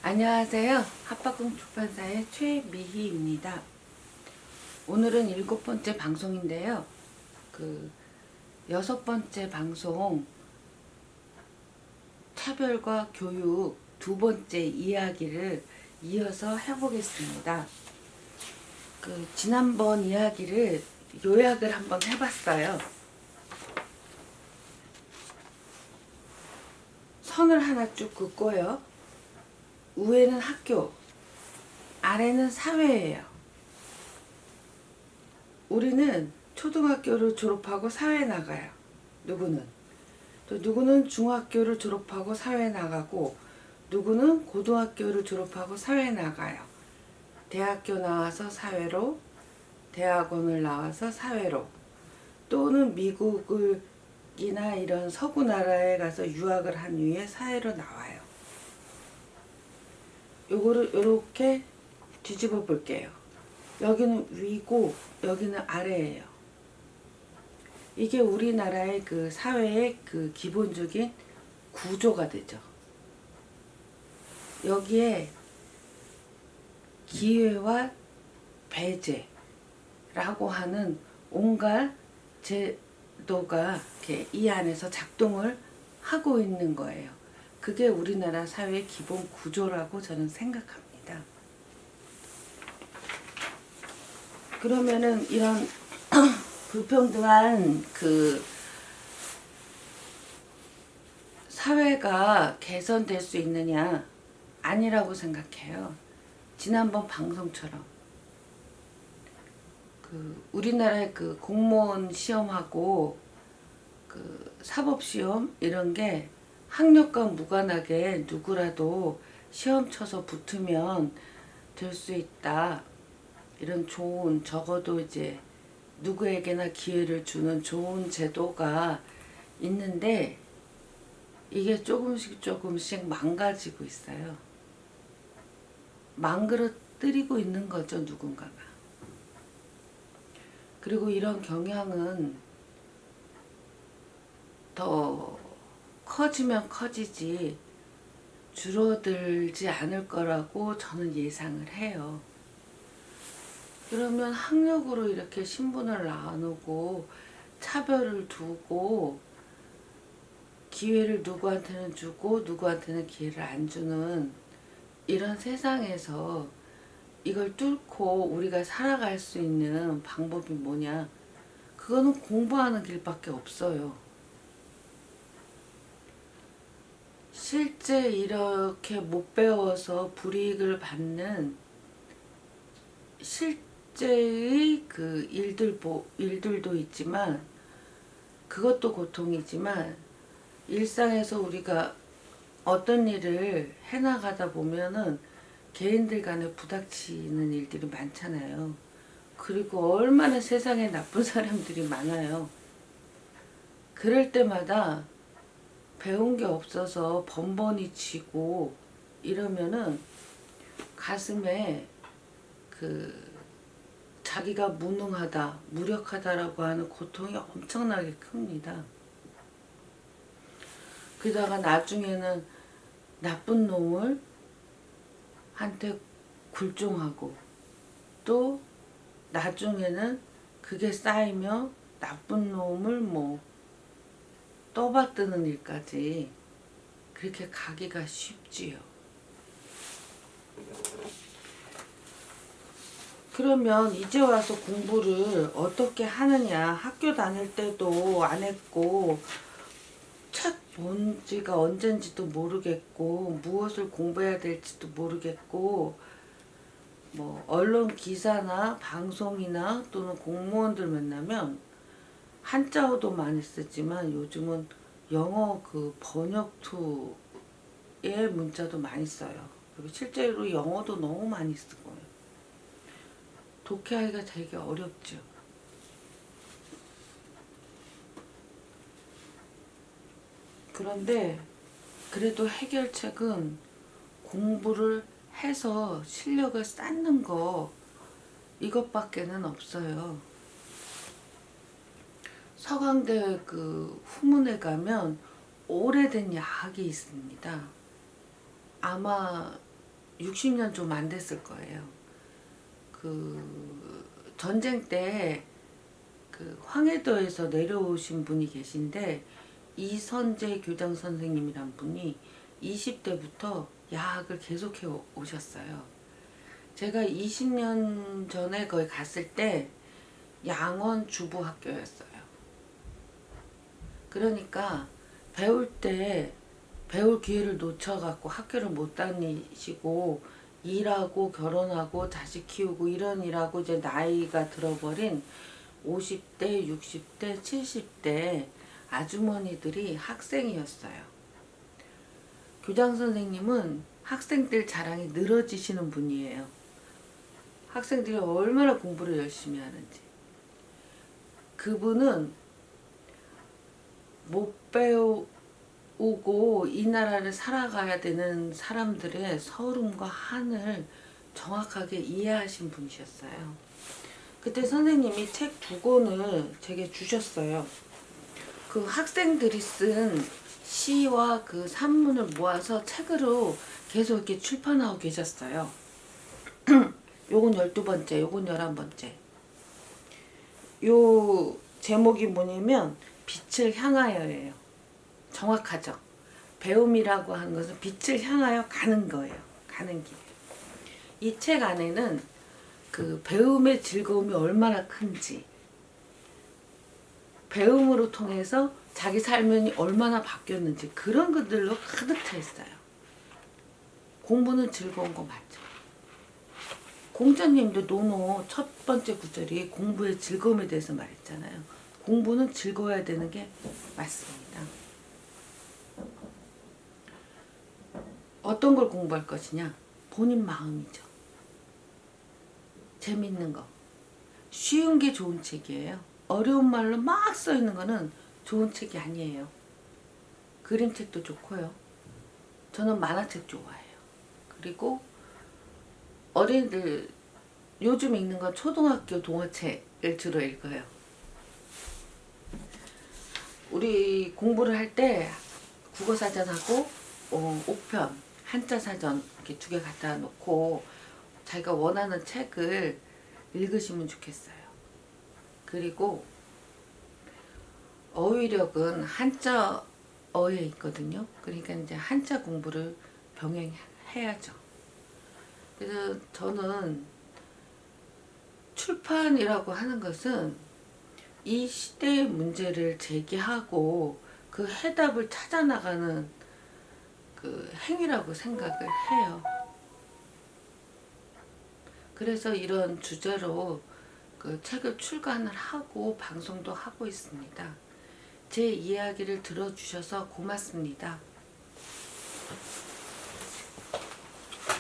안녕하세요. 합박금 출판사의 최미희입니다. 오늘은 7번째 방송인데요. 6번째 방송 차별과 교육 2번째 이야기를 이어서 해보겠습니다. 지난번 이야기를 요약을 한번 해봤어요. 선을 하나 쭉 긋고요. 위에는 학교, 아래는 사회예요. 우리는 초등학교를 졸업하고 사회에 나가요. 누구는. 또 누구는 중학교를 졸업하고 사회에 나가고, 누구는 고등학교를 졸업하고 사회에 나가요. 대학교 나와서 사회로, 대학원을 나와서 사회로, 또는 미국이나 이런 서구 나라에 가서 유학을 한 후에 사회로 나와요. 요거를 이렇게 뒤집어 볼게요. 여기는 위고 여기는 아래예요. 이게 우리나라의 사회의 기본적인 구조가 되죠. 여기에 기회와 배제라고 하는 온갖 제도가 이렇게 이 안에서 작동을 하고 있는 거예요. 그게 우리나라 사회의 기본 구조라고 저는 생각합니다. 그러면은 이런 불평등한 사회가 개선될 수 있느냐? 아니라고 생각해요. 지난번 방송처럼 우리나라의 공무원 시험하고 사법시험 이런 게 학력과 무관하게 누구라도 시험 쳐서 붙으면 될 수 있다. 이런 좋은, 적어도 이제 누구에게나 기회를 주는 좋은 제도가 있는데 이게 조금씩 망가지고 있어요. 망그러뜨리고 있는 거죠, 누군가가. 그리고 이런 경향은 더 커지면 커지지 줄어들지 않을 거라고 저는 예상을 해요. 그러면 학력으로 이렇게 신분을 나누고 차별을 두고 기회를 누구한테는 주고 누구한테는 기회를 안 주는 이런 세상에서 이걸 뚫고 우리가 살아갈 수 있는 방법이 뭐냐? 그거는 공부하는 길밖에 없어요. 실제 이렇게 못 배워서 불이익을 받는 실제의 일들도 있지만 그것도 고통이지만 일상에서 우리가 어떤 일을 해나가다 보면은 개인들 간에 부닥치는 일들이 많잖아요. 그리고 얼마나 세상에 나쁜 사람들이 많아요. 그럴 때마다 배운 게 없어서 번번이 지고 이러면은 가슴에 자기가 무능하다, 무력하다라고 하는 고통이 엄청나게 큽니다. 그러다가 나중에는 나쁜 놈을 한테 굴종하고 또 나중에는 그게 쌓이며 나쁜 놈을 떠받드는 일까지 그렇게 가기가 쉽지요. 그러면 이제 와서 공부를 어떻게 하느냐? 학교 다닐 때도 안 했고 책 본 지가 언젠지도 모르겠고 무엇을 공부해야 될지도 모르겠고 언론 기사나 방송이나 또는 공무원들 만나면 한자어도 많이 쓰지만 요즘은 영어 번역 툴의 문자도 많이 써요. 그리고 실제로 영어도 너무 많이 쓰고요. 독해하기가 되게 어렵죠. 그런데 그래도 해결책은 공부를 해서 실력을 쌓는 거 이것밖에는 없어요. 서강대 후문에 가면 오래된 야학이 있습니다. 아마 60년 좀 안 됐을 거예요. 그 전쟁 때 그 황해도에서 내려오신 분이 계신데 이선재 교장 선생님이란 분이 20대부터 야학을 계속해 오셨어요. 제가 20년 전에 거기 갔을 때 양원 주부 학교였어요. 그러니까 배울 때 배울 기회를 놓쳐갖고 학교를 못 다니시고 일하고 결혼하고 자식 키우고 이런 일하고 이제 나이가 들어버린 50대, 60대, 70대 아주머니들이 학생이었어요. 교장 선생님은 학생들 자랑이 늘어지시는 분이에요. 학생들이 얼마나 공부를 열심히 하는지. 그분은 못 배우고 이 나라를 살아가야 되는 사람들의 서름과 한을 정확하게 이해하신 분이셨어요. 그때 선생님이 책 2권을 제게 주셨어요. 그 학생들이 쓴 시와 그 산문을 모아서 책으로 계속 이렇게 출판하고 계셨어요. 요건 12번째, 요건 11번째. 요 제목이 뭐냐면 빛을 향하여예요. 정확하죠. 배움이라고 하는 것은 빛을 향하여 가는 거예요. 가는 길. 이 책 안에는 그 배움의 즐거움이 얼마나 큰지, 배움으로 통해서 자기 삶이 얼마나 바뀌었는지 그런 것들로 가득 차 있어요. 공부는 즐거운 거 맞죠? 공자님도 노노 첫 번째 구절이 공부의 즐거움에 대해서 말했잖아요. 공부는 즐거워야 되는 게 맞습니다. 어떤 걸 공부할 것이냐? 본인 마음이죠. 재밌는 거. 쉬운 게 좋은 책이에요. 어려운 말로 막 써 있는 거는 좋은 책이 아니에요. 그림책도 좋고요. 저는 만화책 좋아해요. 그리고 어린이들 요즘 읽는 건 초등학교 동화책을 주로 읽어요. 우리 공부를 할 때 국어사전하고 옥편, 한자사전 이렇게 2개 갖다 놓고 자기가 원하는 책을 읽으시면 좋겠어요. 그리고 어휘력은 한자어에 있거든요. 그러니까 이제 한자 공부를 병행해야죠. 그래서 저는 출판이라고 하는 것은 이 시대의 문제를 제기하고 그 해답을 찾아나가는 그 행위라고 생각을 해요. 그래서 이런 주제로 그 책을 출간을 하고 방송도 하고 있습니다. 제 이야기를 들어주셔서 고맙습니다.